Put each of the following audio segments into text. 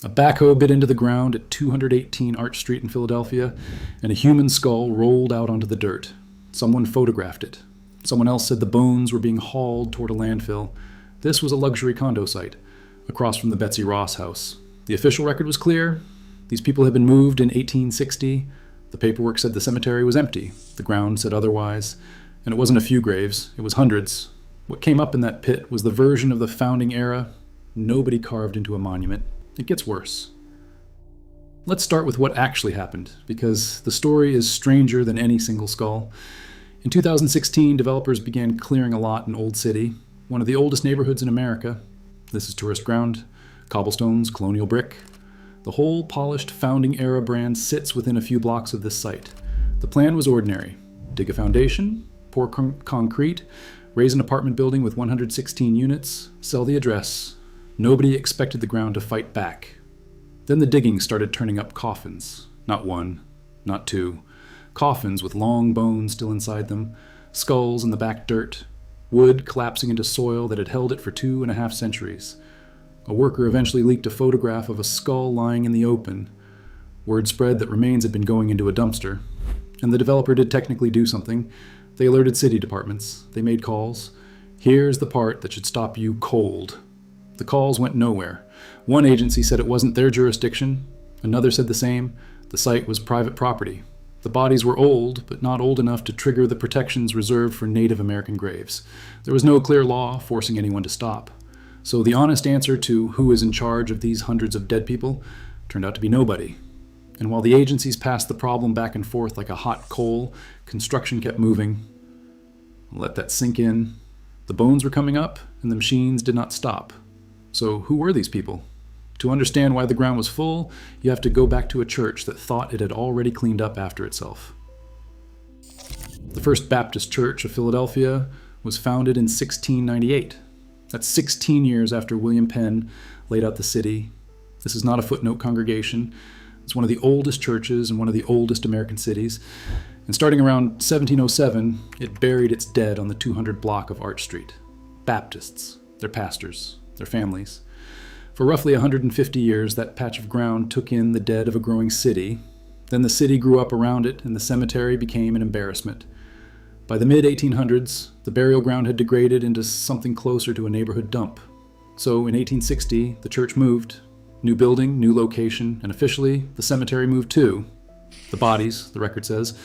A backhoe bit into the ground at 218 Arch Street in Philadelphia, and a human skull rolled out onto the dirt. Someone photographed it. Someone else said the bones were being hauled toward a landfill. This was a luxury condo site, across from the Betsy Ross House. The official record was clear. These people had been moved in 1860. The paperwork said the cemetery was empty. The ground said otherwise. And it wasn't a few graves, it was hundreds. What came up in that pit was the version of the founding era. Nobody carved into a monument. It gets worse. Let's start with what actually happened, because the story is stranger than any single skull. In 2016, developers began clearing a lot in Old City, one of the oldest neighborhoods in America. This is tourist ground, cobblestones, colonial brick. The whole polished founding-era brand sits within a few blocks of this site. The plan was ordinary. Dig a foundation, pour concrete, raise an apartment building with 116 units, sell the address. Nobody expected the ground to fight back. Then the digging started turning up coffins. Not one, not two. Coffins with long bones still inside them, skulls in the back dirt, wood collapsing into soil that had held it for 2.5 centuries. A worker eventually leaked a photograph of a skull lying in the open. Word spread that remains had been going into a dumpster. And the developer did technically do something. They alerted city departments. They made calls. Here's the part that should stop you cold. The calls went nowhere. One agency said it wasn't their jurisdiction. Another said the same. The site was private property. The bodies were old, but not old enough to trigger the protections reserved for Native American graves. There was no clear law forcing anyone to stop. So the honest answer to who is in charge of these hundreds of dead people turned out to be nobody. And while the agencies passed the problem back and forth like a hot coal, construction kept moving. Let that sink in. The bones were coming up, and the machines did not stop. So who were these people? To understand why the ground was full, you have to go back to a church that thought it had already cleaned up after itself. The First Baptist Church of Philadelphia was founded in 1698. That's 16 years after William Penn laid out the city. This is not a footnote congregation. It's one of the oldest churches in one of the oldest American cities. And starting around 1707, it buried its dead on the 200 block of Arch Street. Baptists, their pastors, their families. For roughly 150 years, that patch of ground took in the dead of a growing city. Then the city grew up around it, and the cemetery became an embarrassment. By the mid-1800s, the burial ground had degraded into something closer to a neighborhood dump. So in 1860, the church moved. New building, new location, and officially, the cemetery moved too. The bodies, the record says,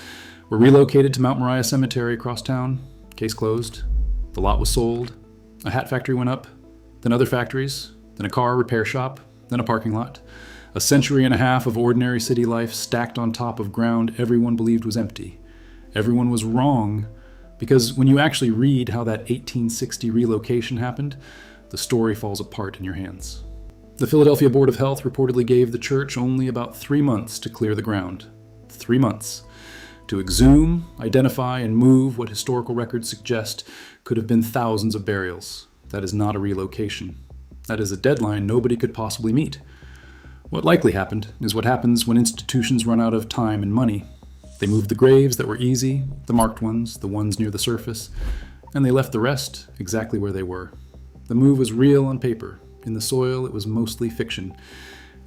were relocated to Mount Moriah Cemetery across town. Case closed. The lot was sold. A hat factory went up. Then other factories. Then a car repair shop. Then a parking lot. A century and a half of ordinary city life stacked on top of ground everyone believed was empty. Everyone was wrong, because when you actually read how that 1860 relocation happened, the story falls apart in your hands. The Philadelphia Board of Health reportedly gave the church only about 3 months to clear the ground. 3 months. To exhume, identify, and move what historical records suggest could have been thousands of burials. That is not a relocation. That is a deadline nobody could possibly meet. What likely happened is what happens when institutions run out of time and money. They moved the graves that were easy, the marked ones, the ones near the surface, and they left the rest exactly where they were. The move was real on paper. In the soil, it was mostly fiction.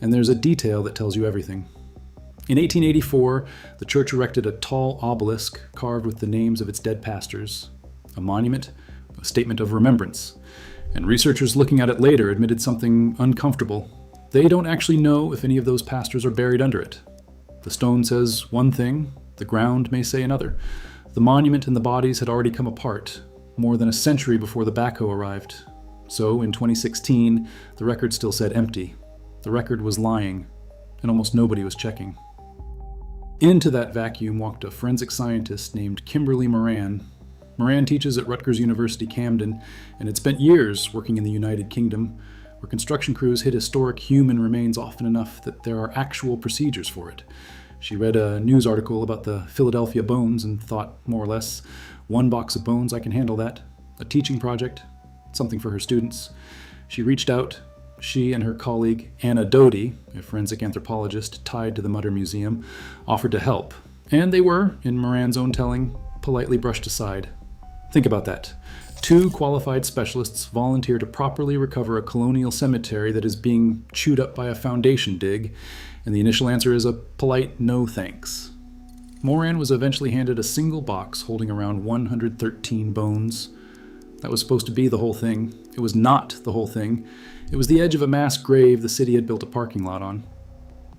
And there's a detail that tells you everything. In 1884, the church erected a tall obelisk carved with the names of its dead pastors. A monument, a statement of remembrance. And researchers looking at it later admitted something uncomfortable. They don't actually know if any of those pastors are buried under it. The stone says one thing, the ground may say another. The monument and the bodies had already come apart, more than a century before the backhoe arrived. So, in 2016, the record still said empty. The record was lying, and almost nobody was checking. Into that vacuum walked a forensic scientist named Kimberly Moran. Moran teaches at Rutgers University Camden, and had spent years working in the United Kingdom, where construction crews hit historic human remains often enough that there are actual procedures for it. She read a news article about the Philadelphia bones and thought, more or less, 1 box of bones, I can handle that. A teaching project, something for her students. She reached out. She and her colleague Anna Doty, a forensic anthropologist tied to the Mutter Museum, offered to help. And they were, in Moran's own telling, politely brushed aside. Think about that. 2 qualified specialists volunteer to properly recover a colonial cemetery that is being chewed up by a foundation dig, and the initial answer is a polite no thanks. Moran was eventually handed a single box holding around 113 bones. That was supposed to be the whole thing. It was not the whole thing. It was the edge of a mass grave the city had built a parking lot on.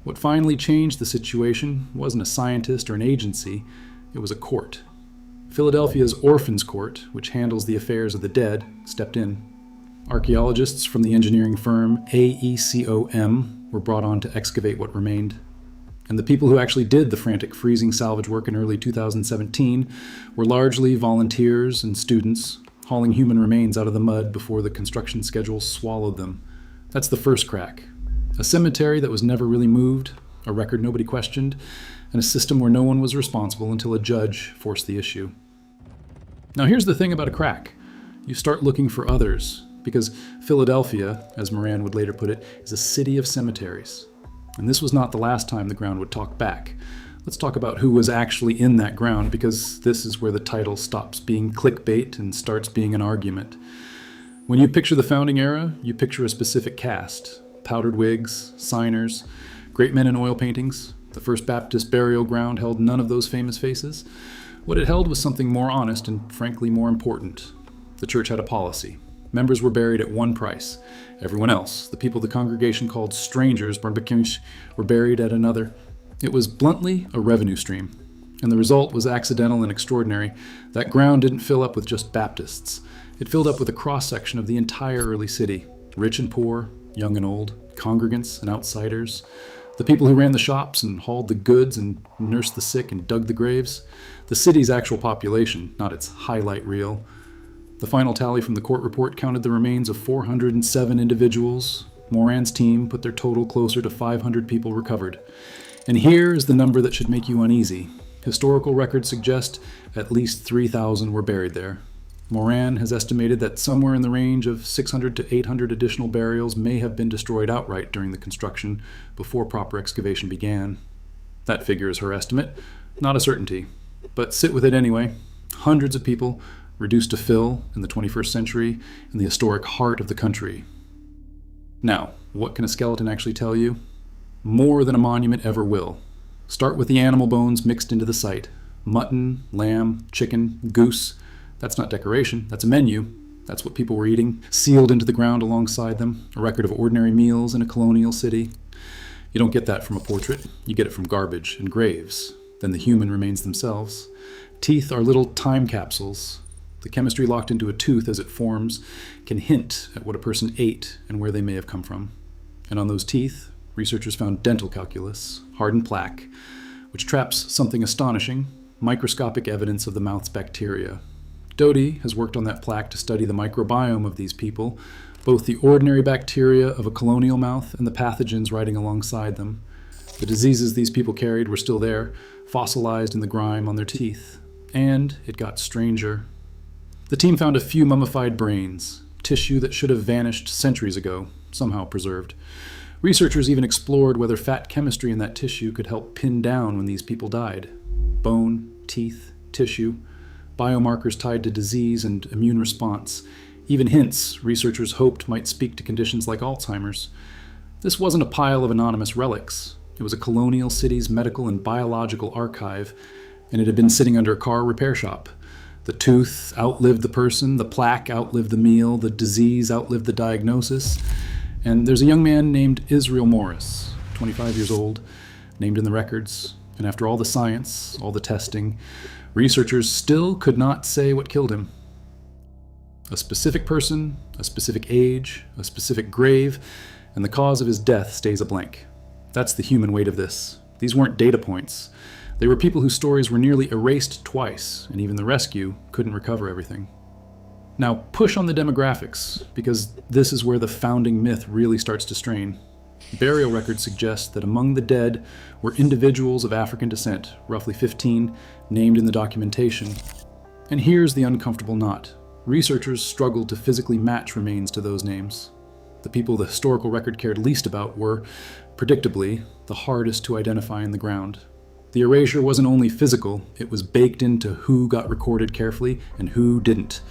What finally changed the situation wasn't a scientist or an agency, it was a court. Philadelphia's Orphans Court, which handles the affairs of the dead, stepped in. Archaeologists from the engineering firm AECOM were brought on to excavate what remained. And the people who actually did the frantic freezing salvage work in early 2017 were largely volunteers and students, hauling human remains out of the mud before the construction schedule swallowed them. That's the first crack. A cemetery that was never really moved, a record nobody questioned, and a system where no one was responsible until a judge forced the issue. Now here's the thing about a crack. You start looking for others, because Philadelphia, as Moran would later put it, is a city of cemeteries. And this was not the last time the ground would talk back. Let's talk about who was actually in that ground, because this is where the title stops being clickbait and starts being an argument. When you picture the founding era, you picture a specific cast. Powdered wigs, signers, great men in oil paintings. The First Baptist burial ground held none of those famous faces. What it held was something more honest and frankly more important. The church had a policy. Members were buried at one price. Everyone else, the people the congregation called strangers, were buried at another. It was bluntly a revenue stream. And the result was accidental and extraordinary. That ground didn't fill up with just Baptists. It filled up with a cross-section of the entire early city, rich and poor, young and old, congregants and outsiders, the people who ran the shops and hauled the goods and nursed the sick and dug the graves, the city's actual population, not its highlight reel. The final tally from the court report counted the remains of 407 individuals. Moran's team put their total closer to 500 people recovered. And here is the number that should make you uneasy. Historical records suggest at least 3,000 were buried there. Moran has estimated that somewhere in the range of 600 to 800 additional burials may have been destroyed outright during the construction before proper excavation began. That figure is her estimate, not a certainty, but sit with it anyway. Hundreds of people reduced to fill in the 21st century in the historic heart of the country. Now, what can a skeleton actually tell you? More than a monument ever will. Start with the animal bones mixed into the site. Mutton, lamb, chicken, goose. That's not decoration, that's a menu. That's what people were eating, sealed into the ground alongside them, a record of ordinary meals in a colonial city. You don't get that from a portrait, you get it from garbage and graves. Then the human remains themselves. Teeth are little time capsules. The chemistry locked into a tooth as it forms can hint at what a person ate and where they may have come from. And on those teeth, researchers found dental calculus, hardened plaque, which traps something astonishing, microscopic evidence of the mouth's bacteria. Doty has worked on that plaque to study the microbiome of these people, both the ordinary bacteria of a colonial mouth and the pathogens riding alongside them. The diseases these people carried were still there, fossilized in the grime on their teeth. And it got stranger. The team found a few mummified brains, tissue that should have vanished centuries ago, somehow preserved. Researchers even explored whether fat chemistry in that tissue could help pin down when these people died. Bone, teeth, tissue, biomarkers tied to disease and immune response, even hints researchers hoped might speak to conditions like Alzheimer's. This wasn't a pile of anonymous relics. It was a colonial city's medical and biological archive, and it had been sitting under a car repair shop. The tooth outlived the person, the plaque outlived the meal, the disease outlived the diagnosis. And there's a young man named Israel Morris, 25 years old, named in the records. And after all the science, all the testing, researchers still could not say what killed him. A specific person, a specific age, a specific grave, and the cause of his death stays a blank. That's the human weight of this. These weren't data points. They were people whose stories were nearly erased twice, and even the rescue couldn't recover everything. Now, push on the demographics, because this is where the founding myth really starts to strain. Burial records suggest that among the dead were individuals of African descent, roughly 15, named in the documentation. And here's the uncomfortable knot. Researchers struggled to physically match remains to those names. The people the historical record cared least about were, predictably, the hardest to identify in the ground. The erasure wasn't only physical, it was baked into who got recorded carefully and who didn't.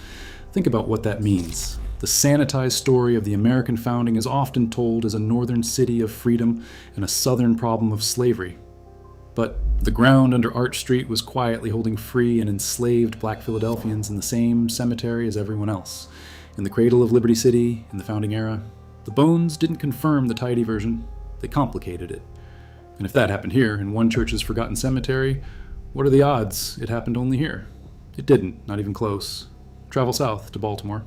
Think about what that means. The sanitized story of the American founding is often told as a northern city of freedom and a southern problem of slavery. But the ground under Arch Street was quietly holding free and enslaved black Philadelphians in the same cemetery as everyone else. In the cradle of Liberty City, in the founding era, the bones didn't confirm the tidy version, they complicated it. And if that happened here, in one church's forgotten cemetery, what are the odds it happened only here? It didn't, not even close. Travel south to Baltimore.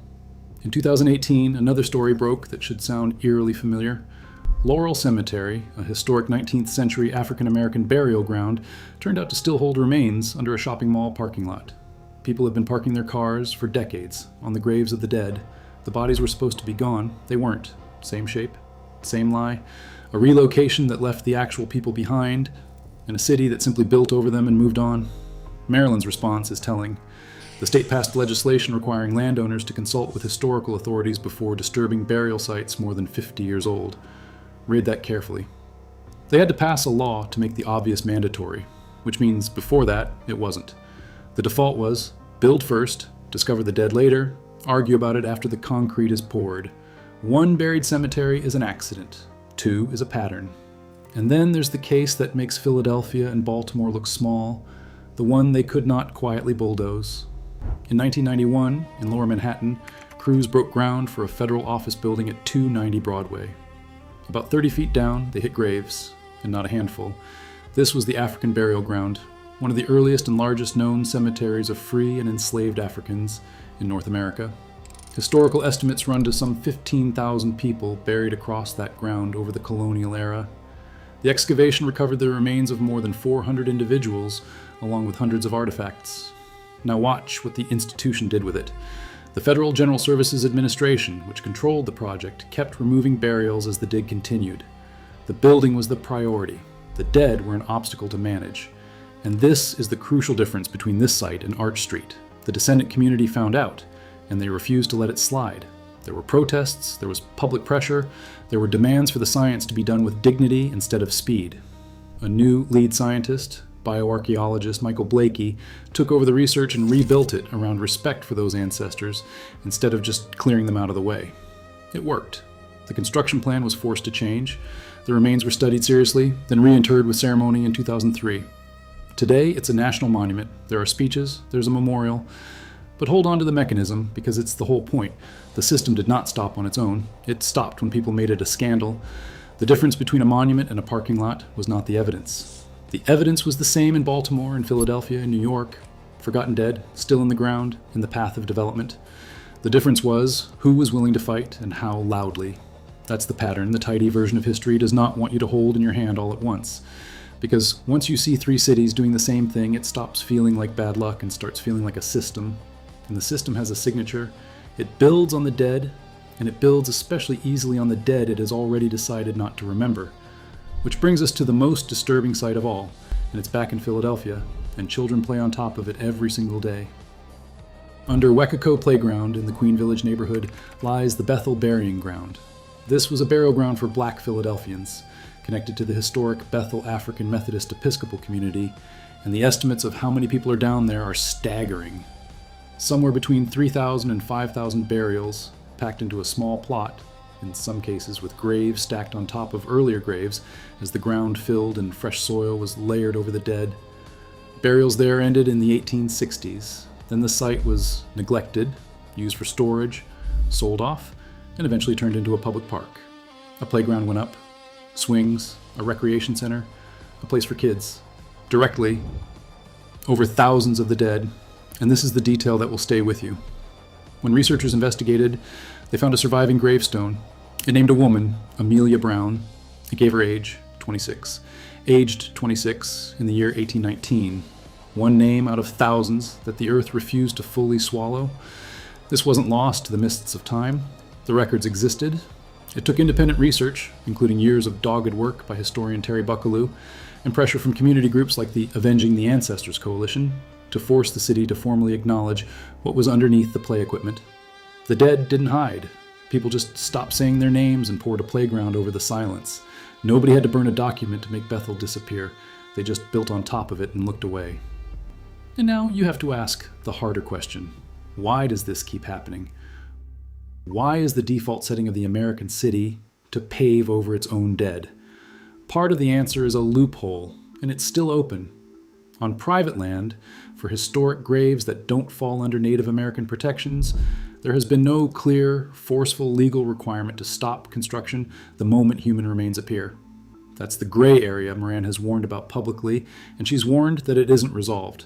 In 2018, another story broke that should sound eerily familiar. Laurel Cemetery, a historic 19th century African-American burial ground, turned out to still hold remains under a shopping mall parking lot. People had been parking their cars for decades on the graves of the dead. The bodies were supposed to be gone. They weren't. Same shape, same lie. A relocation that left the actual people behind, and a city that simply built over them and moved on. Maryland's response is telling. The state passed legislation requiring landowners to consult with historical authorities before disturbing burial sites more than 50 years old. Read that carefully. They had to pass a law to make the obvious mandatory, which means before that, it wasn't. The default was, build first, discover the dead later, argue about it after the concrete is poured. 1 buried cemetery is an accident, 2 is a pattern. And then there's the case that makes Philadelphia and Baltimore look small, the one they could not quietly bulldoze. In 1991, in Lower Manhattan, crews broke ground for a federal office building at 290 Broadway. About 30 feet down, they hit graves, and not a handful. This was the African burial ground, one of the earliest and largest known cemeteries of free and enslaved Africans in North America. Historical estimates run to some 15,000 people buried across that ground over the colonial era. The excavation recovered the remains of more than 400 individuals, along with hundreds of artifacts. Now watch what the institution did with it. The Federal General Services Administration, which controlled the project, kept removing burials as the dig continued. The building was the priority. The dead were an obstacle to manage. And this is the crucial difference between this site and Arch Street. The descendant community found out, and they refused to let it slide. There were protests, there was public pressure, there were demands for the science to be done with dignity instead of speed. A new lead scientist, bioarchaeologist Michael Blakey, took over the research and rebuilt it around respect for those ancestors instead of just clearing them out of the way. It worked. The construction plan was forced to change. The remains were studied seriously, then reinterred with ceremony in 2003. Today, it's a national monument. There are speeches, there's a memorial. But hold on to the mechanism, because it's the whole point. The system did not stop on its own. It stopped when people made it a scandal. The difference between a monument and a parking lot was not the evidence. The evidence was the same in Baltimore and Philadelphia and New York. Forgotten dead, still in the ground, in the path of development. The difference was who was willing to fight and how loudly. That's the pattern. The tidy version of history does not want you to hold in your hand all at once. Because once you see 3 cities doing the same thing, it stops feeling like bad luck and starts feeling like a system. And the system has a signature. It builds on the dead, and it builds especially easily on the dead it has already decided not to remember. Which brings us to the most disturbing sight of all, and it's back in Philadelphia, and children play on top of it every single day. Under Wecaco Playground in the Queen Village neighborhood lies the Bethel Burying Ground. This was a burial ground for black Philadelphians, connected to the historic Bethel African Methodist Episcopal community, and the estimates of how many people are down there are staggering. Somewhere between 3,000 and 5,000 burials, packed into a small plot, in some cases with graves stacked on top of earlier graves as the ground filled and fresh soil was layered over the dead. Burials there ended in the 1860s. Then the site was neglected, used for storage, sold off, and eventually turned into a public park. A playground went up, swings, a recreation center, a place for kids. Directly over thousands of the dead, and this is the detail that will stay with you. When researchers investigated, they found a surviving gravestone. It named a woman, Amelia Brown. It gave her age, 26. Aged 26 in the year 1819. One name out of thousands that the earth refused to fully swallow. This wasn't lost to the mists of time. The records existed. It took independent research, including years of dogged work by historian Terry Buckaloo, and pressure from community groups like the Avenging the Ancestors Coalition, to force the city to formally acknowledge what was underneath the play equipment. The dead didn't hide. People just stopped saying their names and poured a playground over the silence. Nobody had to burn a document to make Bethel disappear. They just built on top of it and looked away. And now you have to ask the harder question. Why does this keep happening? Why is the default setting of the American city to pave over its own dead? Part of the answer is a loophole, and it's still open. On private land, for historic graves that don't fall under Native American protections, there has been no clear, forceful legal requirement to stop construction the moment human remains appear. That's the gray area Moran has warned about publicly, and she's warned that it isn't resolved.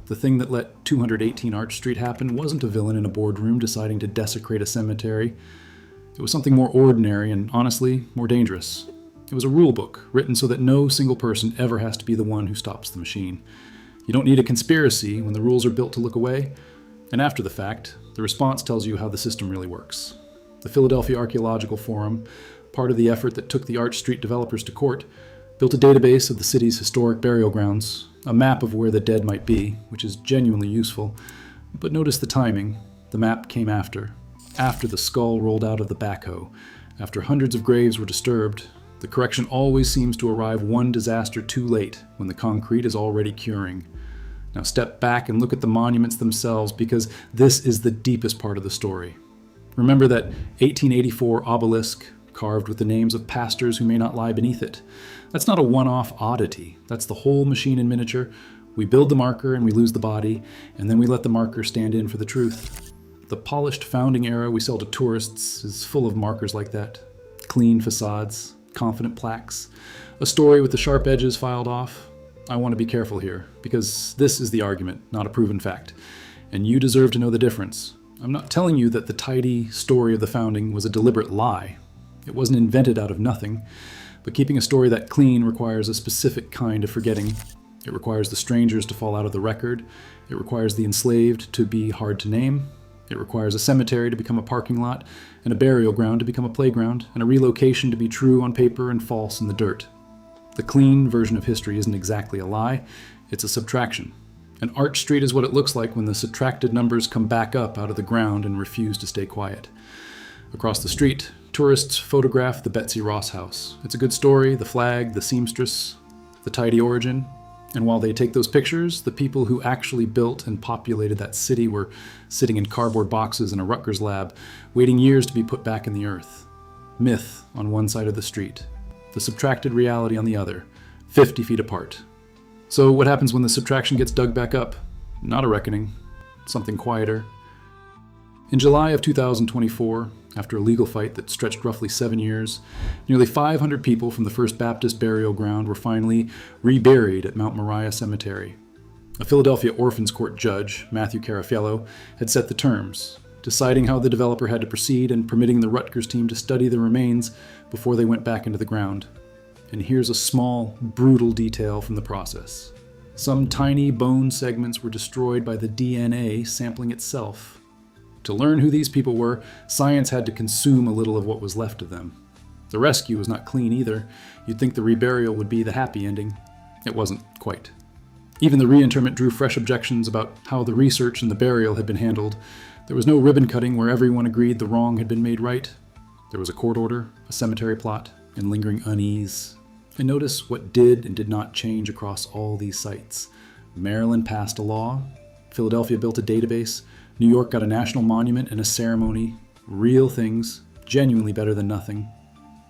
The thing that let 218 Arch Street happen wasn't a villain in a boardroom deciding to desecrate a cemetery. It was something more ordinary and, honestly, more dangerous. It was a rule book written so that no single person ever has to be the one who stops the machine. You don't need a conspiracy when the rules are built to look away, and after the fact, the response tells you how the system really works. The Philadelphia Archaeological Forum, part of the effort that took the Arch Street developers to court, built a database of the city's historic burial grounds, a map of where the dead might be, which is genuinely useful. But notice the timing. The map came after the skull rolled out of the backhoe, after hundreds of graves were disturbed. The correction always seems to arrive one disaster too late, when the concrete is already curing. Now step back and look at the monuments themselves, because this is the deepest part of the story. Remember that 1884 obelisk carved with the names of pastors who may not lie beneath it. That's not a one-off oddity. That's the whole machine in miniature. We build the marker and we lose the body, and then we let the marker stand in for the truth. The polished founding era we sell to tourists is full of markers like that. Clean facades, confident plaques, a story with the sharp edges filed off. I want to be careful here, because this is the argument, not a proven fact. And you deserve to know the difference. I'm not telling you that the tidy story of the founding was a deliberate lie. It wasn't invented out of nothing. But keeping a story that clean requires a specific kind of forgetting. It requires the strangers to fall out of the record. It requires the enslaved to be hard to name. It requires a cemetery to become a parking lot, and a burial ground to become a playground, and a relocation to be true on paper and false in the dirt. The clean version of history isn't exactly a lie, it's a subtraction. And Arch Street is what it looks like when the subtracted numbers come back up out of the ground and refuse to stay quiet. Across the street, tourists photograph the Betsy Ross House. It's a good story, the flag, the seamstress, the tidy origin. And while they take those pictures, the people who actually built and populated that city were sitting in cardboard boxes in a Rutgers lab, waiting years to be put back in the earth. Myth on one side of the street, the subtracted reality on the other, 50 feet apart. So what happens when the subtraction gets dug back up? Not a reckoning, something quieter. In July of 2024, after a legal fight that stretched roughly 7 years, nearly 500 people from the First Baptist burial ground were finally reburied at Mount Moriah Cemetery. A Philadelphia Orphans Court judge, Matthew Carafiello, had set the terms, deciding how the developer had to proceed and permitting the Rutgers team to study the remains before they went back into the ground. And here's a small, brutal detail from the process. Some tiny bone segments were destroyed by the DNA sampling itself. To learn who these people were, science had to consume a little of what was left of them. The rescue was not clean either. You'd think the reburial would be the happy ending. It wasn't quite. Even the reinterment drew fresh objections about how the research and the burial had been handled. There was no ribbon cutting where everyone agreed the wrong had been made right. There was a court order, a cemetery plot, and lingering unease. And notice what did and did not change across all these sites. Maryland passed a law. Philadelphia built a database. New York got a national monument and a ceremony. Real things, genuinely better than nothing.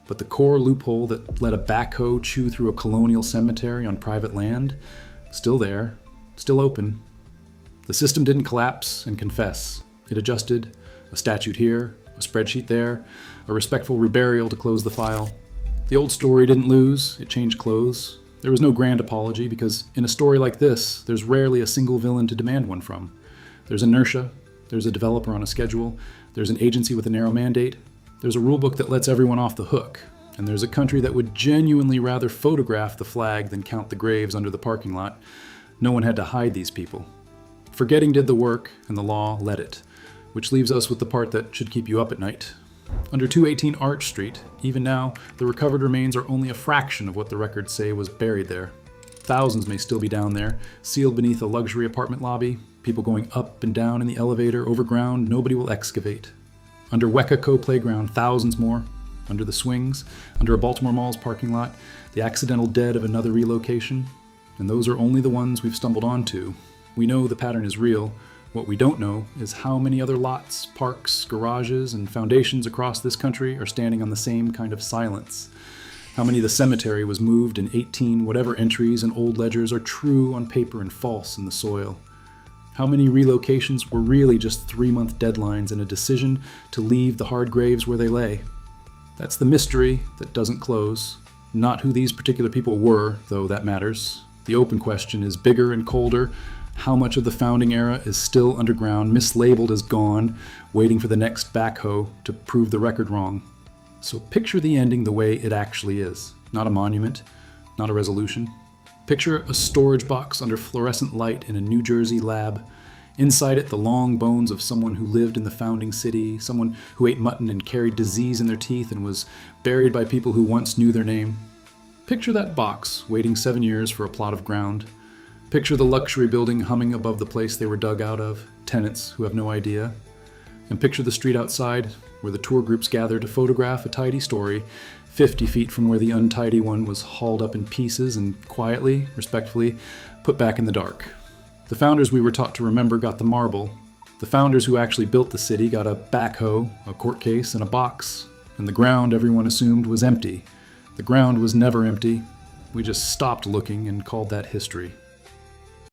But the core loophole that let a backhoe chew through a colonial cemetery on private land, still there, still open. The system didn't collapse and confess. It adjusted, a statute here, a spreadsheet there, a respectful reburial to close the file. The old story didn't lose, it changed clothes. There was no grand apology because in a story like this, there's rarely a single villain to demand one from. There's inertia, there's a developer on a schedule, there's an agency with a narrow mandate, there's a rulebook that lets everyone off the hook, and there's a country that would genuinely rather photograph the flag than count the graves under the parking lot. No one had to hide these people. Forgetting did the work, and the law let it, which leaves us with the part that should keep you up at night. Under 218 Arch Street, even now, the recovered remains are only a fraction of what the records say was buried there. Thousands may still be down there, sealed beneath a luxury apartment lobby, people going up and down in the elevator, over ground nobody will excavate. Under Wekaco Playground, thousands more. Under the swings, under a Baltimore Mall's parking lot, the accidental dead of another relocation. And those are only the ones we've stumbled onto. We know the pattern is real. What we don't know is how many other lots, parks, garages, and foundations across this country are standing on the same kind of silence. How many the cemetery was moved in 18 whatever entries and old ledgers are true on paper and false in the soil. How many relocations were really just 3-month deadlines and a decision to leave the hard graves where they lay. That's the mystery that doesn't close. Not who these particular people were, though that matters. The open question is bigger and colder. How much of the founding era is still underground, mislabeled as gone, waiting for the next backhoe to prove the record wrong? So picture the ending the way it actually is. Not a monument, not a resolution. Picture a storage box under fluorescent light in a New Jersey lab. Inside it, the long bones of someone who lived in the founding city, someone who ate mutton and carried disease in their teeth and was buried by people who once knew their name. Picture that box, waiting 7 years for a plot of ground. Picture the luxury building humming above the place they were dug out of, tenants who have no idea. And picture the street outside, where the tour groups gather to photograph a tidy story, 50 feet from where the untidy one was hauled up in pieces and quietly, respectfully, put back in the dark. The founders we were taught to remember got the marble. The founders who actually built the city got a backhoe, a court case, and a box. And the ground everyone assumed was empty. The ground was never empty. We just stopped looking and called that history.